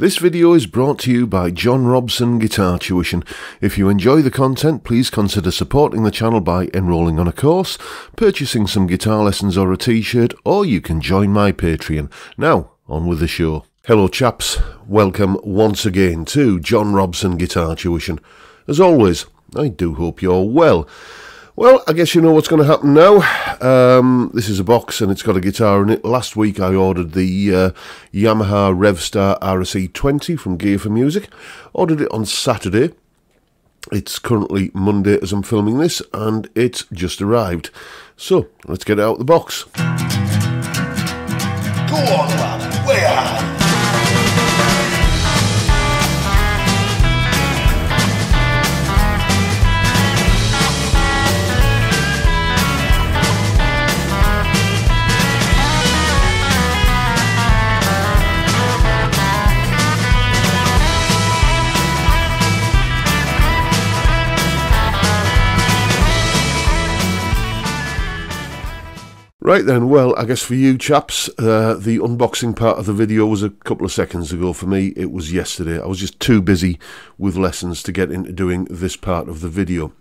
This video is brought to you by John Robson Guitar Tuition. If you enjoy the content, please consider supporting the channel by enrolling on a course, purchasing some guitar lessons or a t-shirt, or you can join my Patreon. Now, on with the show. Hello chaps, welcome once again to John Robson Guitar Tuition. As always, I do hope you're well. Well, I guess you know what's going to happen now. This is a box and it's got a guitar in it. Last week I ordered the Yamaha Revstar RSE20 from Gear for Music. Ordered it on Saturday. It's currently Monday as I'm filming this and it's just arrived. So, let's get it out of the box. Go on, lad. Way out. Right then, well, I guess for you chaps, the unboxing part of the video was a couple of seconds ago. For me, it was yesterday. I was just too busy with lessons to get into doing this part of the video.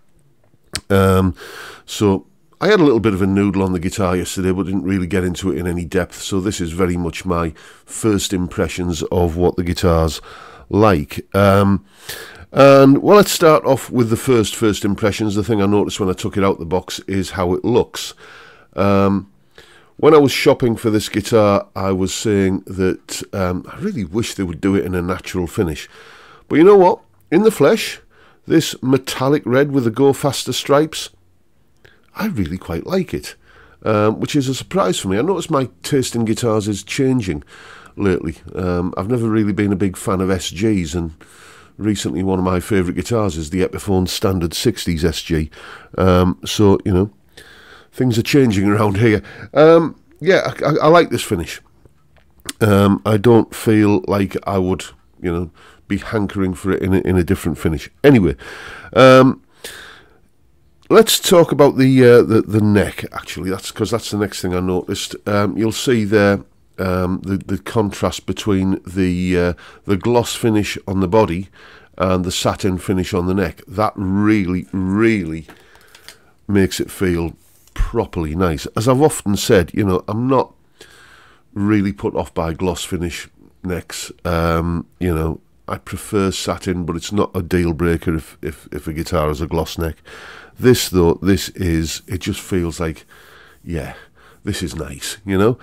So I had a little bit of a noodle on the guitar yesterday, but didn't really get into it in any depth. So this is very much my first impressions of what the guitar's like. And well, let's start off with the first impressions. The thing I noticed when I took it out the box is how it looks. When I was shopping for this guitar, I was saying that I really wish they would do it in a natural finish. But you know what? In the flesh, this metallic red with the Go Faster stripes, I really quite like it, which is a surprise for me. I noticed my taste in guitars is changing lately. I've never really been a big fan of SGs, and recently one of my favourite guitars is the Epiphone Standard 60s SG. So, you know, things are changing around here. Yeah, I like this finish. I don't feel like I would, you know, be hankering for it in a different finish. Anyway, let's talk about the neck. Actually, that's the next thing I noticed. You'll see there the contrast between the gloss finish on the body and the satin finish on the neck. That really makes it feel properly nice. As I've often said, you know, I'm not really put off by gloss finish necks. You know, I prefer satin, but it's not a deal breaker if a guitar has a gloss neck. This though, it just feels like, yeah, this is nice, you know.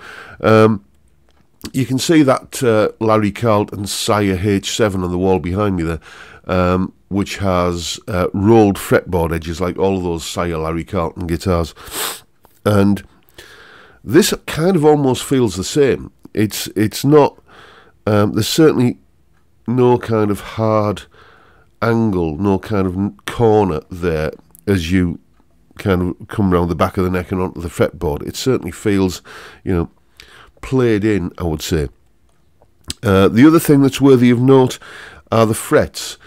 You can see that Larry Carlton Sire H7 on the wall behind me there, which has rolled fretboard edges like all of those Sire Larry Carlton guitars. And this kind of almost feels the same. It's not, there's certainly no kind of hard angle, no kind of corner there as you kind of come around the back of the neck and onto the fretboard. It certainly feels, you know, played in, I would say. The other thing that's worthy of note are the frets.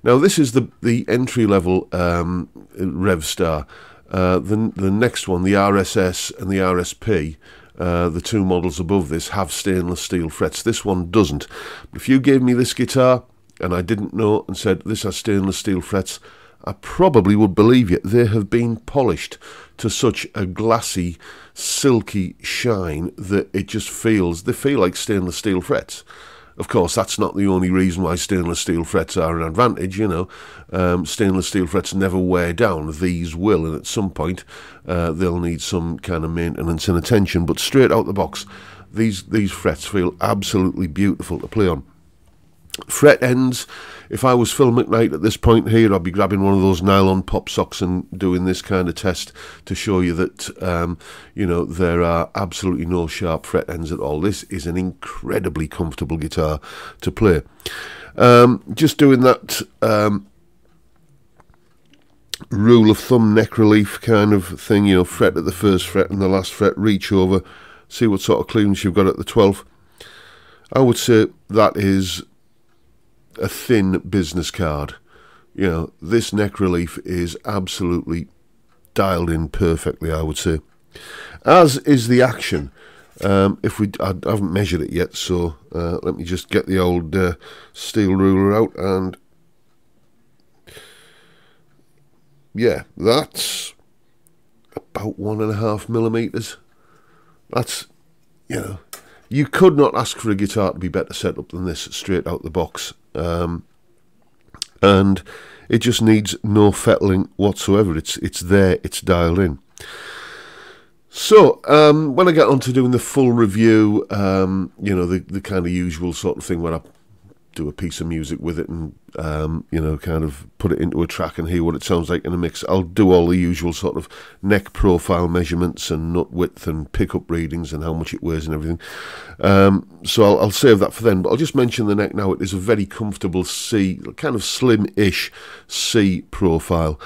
Now this is the entry level Revstar. The next one, the RSS and the RSP, the two models above this, have stainless steel frets. This one doesn't. If you gave me this guitar and I didn't know and said this has stainless steel frets, I probably would believe you. They have been polished to such a glassy, silky shine that it just feels, they feel like stainless steel frets. Of course, that's not the only reason why stainless steel frets are an advantage, you know. Stainless steel frets never wear down. These will, and at some point they'll need some kind of maintenance and attention. But straight out the box, these frets feel absolutely beautiful to play on. Fret ends, if I was Phil McKnight at this point here, I'd be grabbing one of those nylon pop socks and doing this kind of test to show you that, you know, there are absolutely no sharp fret ends at all. This is an incredibly comfortable guitar to play. Just doing that rule of thumb neck relief kind of thing, you know, fret at the first fret and the last fret, reach over, see what sort of clearance you've got at the 12th. I would say that is a thin business card. You know, this neck relief is absolutely dialed in perfectly, I would say. As is the action. I haven't measured it yet, so let me just get the old steel ruler out, and yeah, that's about 1.5 millimeters. That's, you know, you could not ask for a guitar to be better set up than this straight out the box, and it just needs no fettling whatsoever. It's there, it's dialed in. So when I get on to doing the full review, you know, the kind of usual sort of thing where I do a piece of music with it and you know, kind of put it into a track and hear what it sounds like in a mix, I'll do all the usual sort of neck profile measurements and nut width and pickup readings and how much it weighs and everything. So I'll save that for then, but I'll just mention the neck now. It is a very comfortable C, kind of slim-ish C profile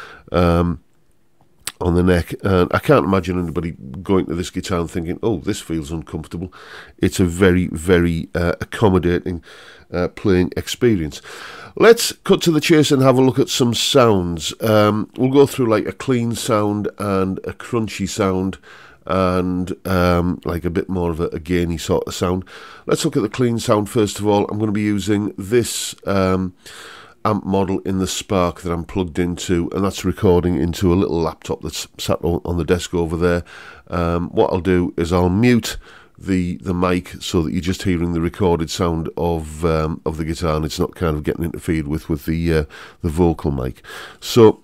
on the neck, and I can't imagine anybody going to this guitar and thinking, oh, this feels uncomfortable. It's a very, very accommodating playing experience. Let's cut to the chase and have a look at some sounds. We'll go through like a clean sound and a crunchy sound and like a bit more of a gainy sort of sound. Let's look at the clean sound first of all. I'm going to be using this amp model in the Spark that I'm plugged into, and that's recording into a little laptop that's sat on the desk over there. What I'll do is I'll mute the mic so that you're just hearing the recorded sound of the guitar, and it's not kind of getting interfered with the vocal mic. So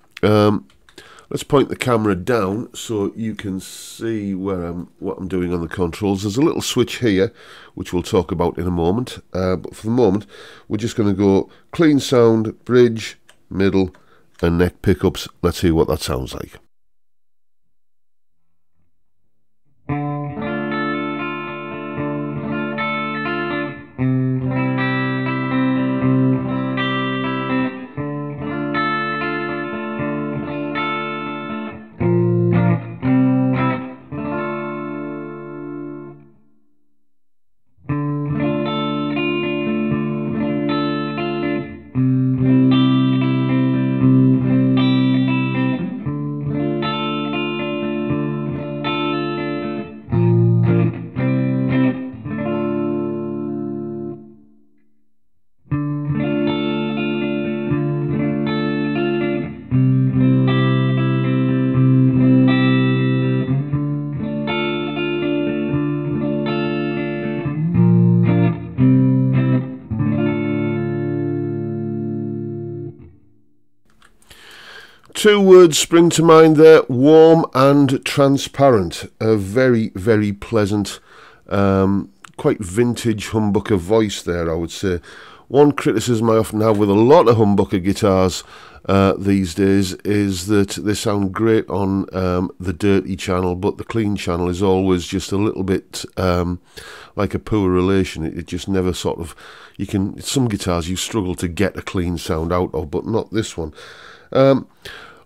let's point the camera down so you can see what I'm doing on the controls. There's a little switch here which we'll talk about in a moment, but for the moment we're just going to go clean sound, bridge, middle and neck pickups. Let's hear what that sounds like. Two words spring to mind there: warm and transparent. A very, very pleasant, quite vintage humbucker voice there, I would say. One criticism I often have with a lot of humbucker guitars these days is that they sound great on the dirty channel, but the clean channel is always just a little bit like a poor relation. It just never sort of, some guitars you struggle to get a clean sound out of, but not this one.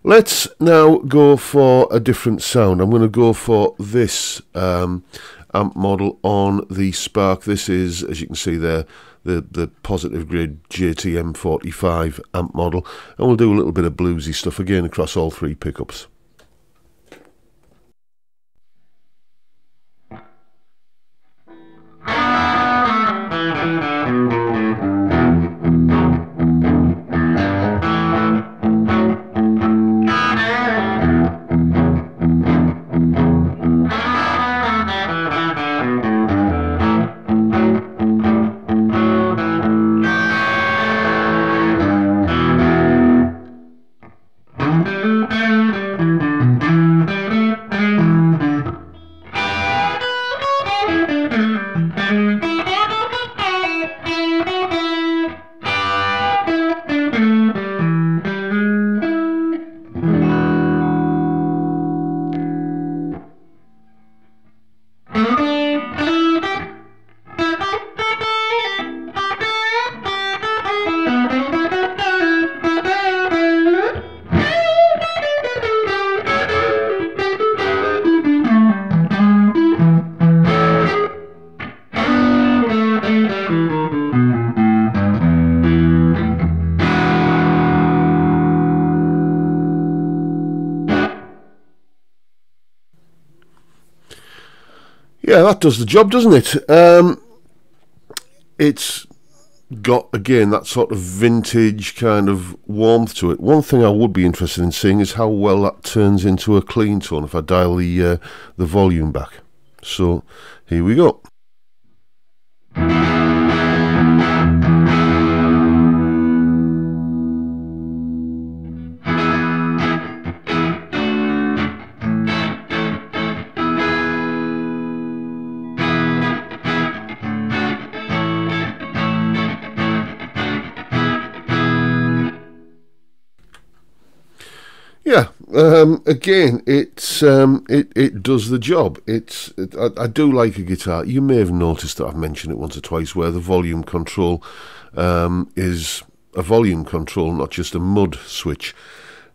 Let's now go for a different sound. I'm going to go for this amp model on the Spark. This is, as you can see there, the positive grade JTM45 amp model, and we'll do a little bit of bluesy stuff again across all three pickups. Yeah, that does the job, doesn't it? It's got, again, that sort of vintage kind of warmth to it. One thing I would be interested in seeing is how well that turns into a clean tone if I dial the volume back. So here we go. Yeah, again, it does the job. I do like a guitar. You may have noticed that I've mentioned it once or twice, where the volume control is a volume control, not just a mud switch.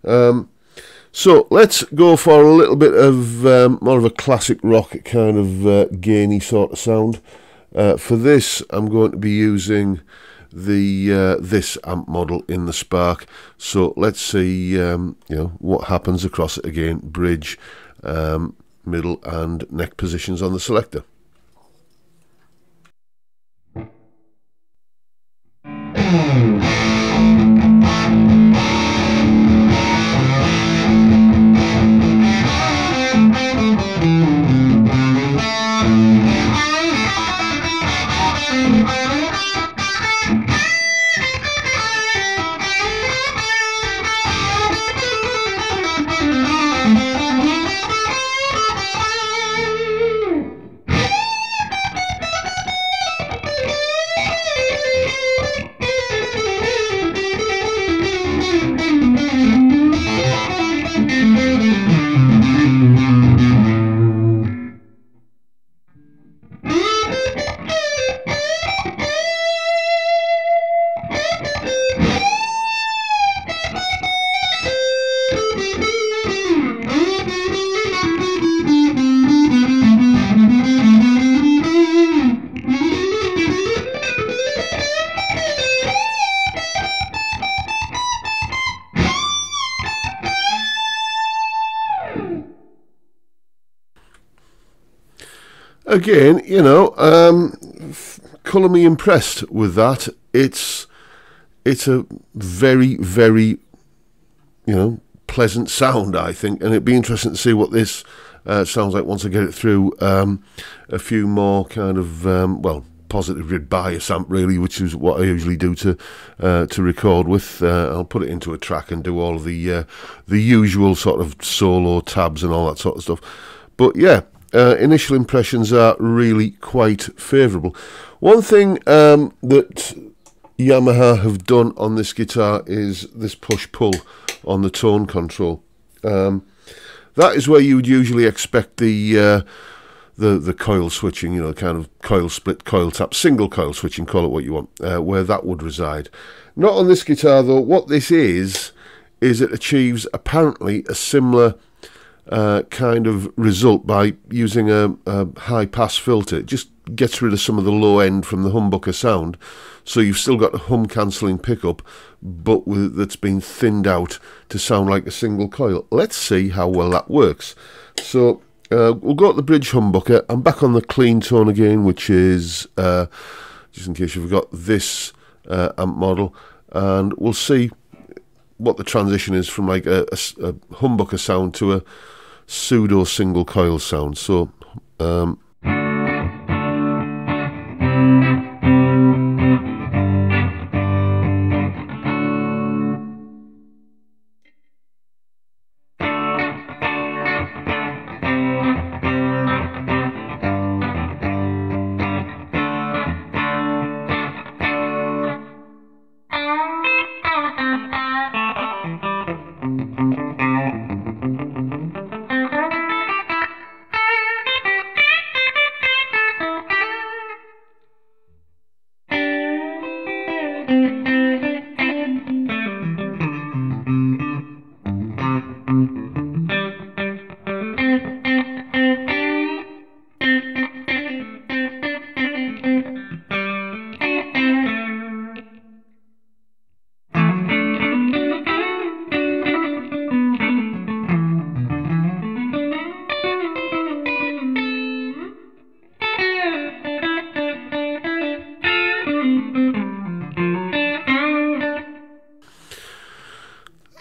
So let's go for a little bit of more of a classic rock kind of gainy sort of sound. For this, I'm going to be using the this amp model in the Spark. So let's see you know, what happens across it again. Bridge, middle and neck positions on the selector. Again, you know, colour me impressed with that. It's a very, very, you know, pleasant sound, I think, and it'd be interesting to see what this sounds like once I get it through a few more kind of well, positive grid bias amp, really, which is what I usually do to record with. I'll put it into a track and do all of the usual sort of solo tabs and all that sort of stuff. But yeah. Initial impressions are really quite favourable. One thing that Yamaha have done on this guitar is this push-pull on the tone control. That is where you would usually expect the coil switching, you know, kind of coil split, coil tap, single coil switching, call it what you want, where that would reside. Not on this guitar though. What this is it achieves apparently a similar kind of result by using a high pass filter. It just gets rid of some of the low end from the humbucker sound, so you've still got a hum cancelling pickup, but that's been thinned out to sound like a single coil. Let's see how well that works. So we'll go to the bridge humbucker. I'm back on the clean tone again, which is just in case you've got this amp model, and we'll see what the transition is from like a humbucker sound to a pseudo single coil sound. So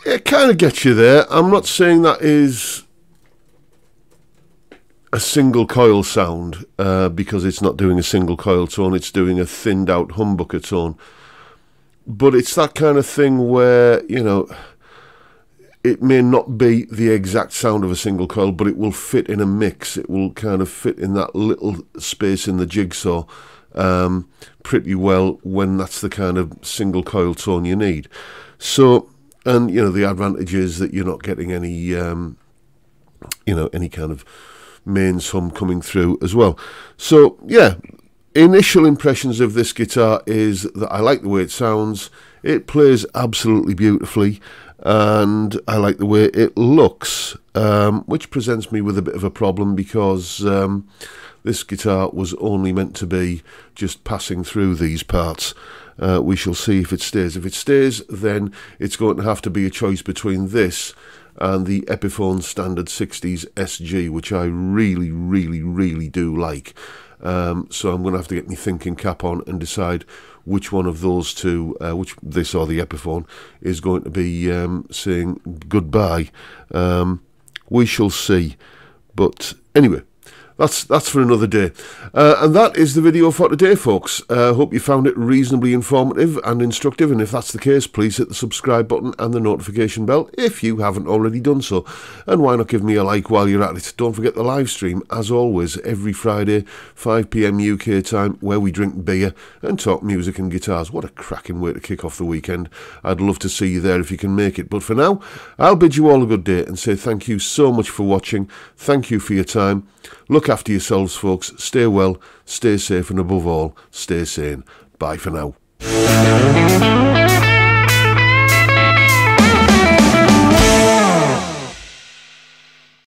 it kind of gets you there. I'm not saying that is a single coil sound, because it's not doing a single coil tone, it's doing a thinned out humbucker tone. But it's that kind of thing where, you know, it may not be the exact sound of a single coil, but it will fit in a mix. It will kind of fit in that little space in the jigsaw pretty well when that's the kind of single coil tone you need. So, and, you know, the advantage is that you're not getting any, you know, any kind of mains hum coming through as well. So, yeah, initial impressions of this guitar is that I like the way it sounds. It plays absolutely beautifully. And I like the way it looks, which presents me with a bit of a problem, because this guitar was only meant to be just passing through these parts. We shall see if it stays. If it stays, then it's going to have to be a choice between this and the Epiphone Standard 60s SG, which I really, really, really do like. So I'm going to have to get my thinking cap on and decide which one of those two, which this or the Epiphone, is going to be saying goodbye. We shall see. But anyway, that's for another day. And that is the video for today, folks. Hope you found it reasonably informative and instructive, and if that's the case, please hit the subscribe button and the notification bell if you haven't already done so. And why not give me a like while you're at it? Don't forget the live stream, as always, every Friday, 5 PM UK time, where we drink beer and talk music and guitars. What a cracking way to kick off the weekend. I'd love to see you there if you can make it. But for now, I'll bid you all a good day and say thank you so much for watching. Thank you for your time. Look after yourselves, folks. Stay well, stay safe, and above all, stay sane. Bye for now.